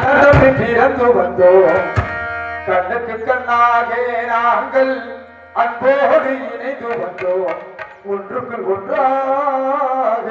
பிறந்து வந்தோம் கண்ணுக்கு கண்ணாக நாங்கள் அன்போடு இணைந்து வந்தோம் ஒன்றுக்கு ஒன்றாக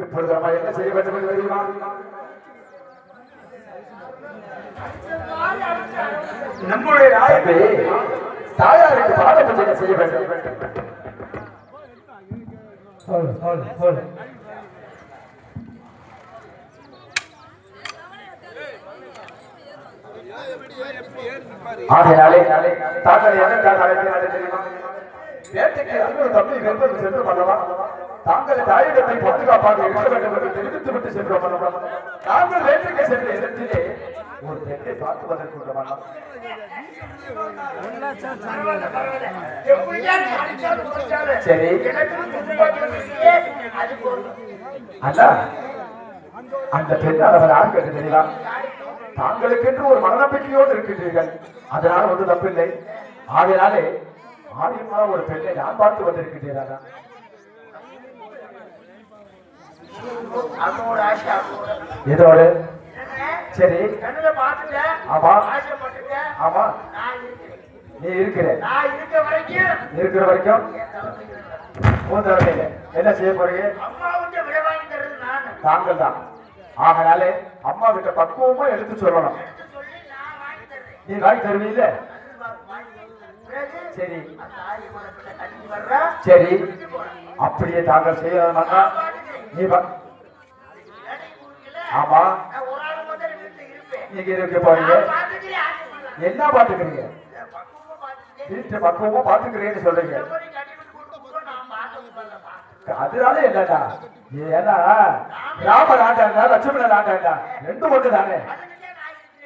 இப்பொழுது நம்ம என்ன செய்ய வேண்டும் என்று தெரியுமா? நம்முடைய நாயகே தாயாருக்கு பாத பூஜை செய்ய வேண்டும். ஆகையாலே தாங்கள் எதற்காக அழைக்கிறார்கள் தெரியுமா? வேட்டைக்கு அன்பு தம்பி வென்பது சென்று பண்ணவா தாங்கள் தாயிடத்தை பாதுகாப்பாக இருக்க வேண்டும் என்று தெரிவித்து விட்டு சென்றோம். நாங்கள் வேட்டைக்கு சென்ற இடத்திலே ஒரு பெண்ணை பார்த்துவதற்கு சரி அண்ணா அந்த பெண்ணால் அவர் யார் கேட்டு தெரியுமா? தாங்களுக்கென்று ஒரு மனநம்பிக்கையோடு இருக்கின்றீர்கள், அதனால ஒன்றும் தப்பில்லை. ஆகையினாலே ஆரியமான ஒரு பெண்ணை நான் பார்த்து வந்திருக்கின்றேன். இதோடு சரி ஆமா ஆமா நீ இருக்கிற வரைக்கும் என்ன செய்ய போறீங்க? தாங்கள் தான். ஆகனாலே அம்மா கிட்ட பக்குவமா எடுத்து சொல்லணும். நீ வாங்கி தருவீல்ல? சரி சரி, அப்படியே தாங்கள் செய்ய நீ ஆமா, நீங்க இருக்க போறீங்க. என்ன பாத்துக்கிறீங்க? வீட்டு பக்குவமா பாத்துக்கிறீங்கன்னு சொல்றீங்க. அதனால என்னடா, ஏன்னா ராமன் ஆண்டாண்டா லட்சுமணன் ஆண்டாண்டா ரெண்டு ஒன்று தானே.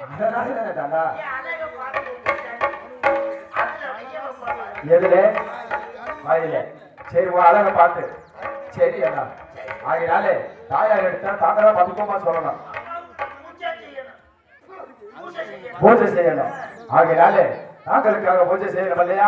அதனால என்னடா எதுல வாயில சரி அழக பார்த்து சரி அண்ணா. ஆகினாலே தாயார் எடுத்தா தாங்களா பதுக்கமா சொல்லணும், பூஜை செய்யணும். ஆகினாலே தாங்களுக்காக பூஜை செய்யணும் இல்லையா?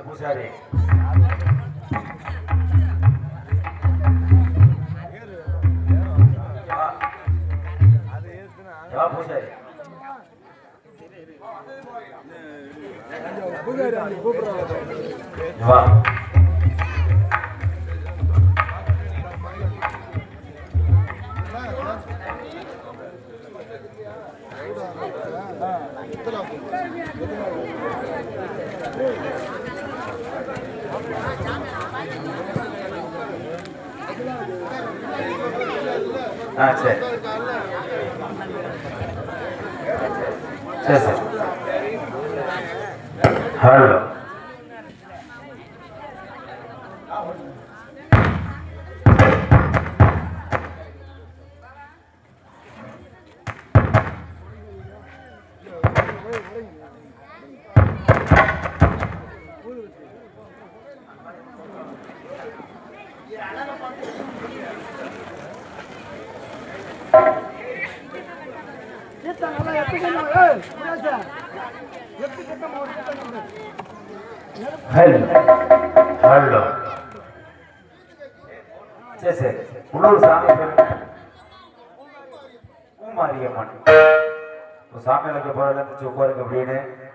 பூசாரி பூசாரி வா சரி சரி சரி. ஹலோ ஹலோ ஹலோ சரி சரி. உள்ளூர் சாமி பூமாரியம்மன் சாமி வைக்க போற உட்காருங்க அப்படின்னு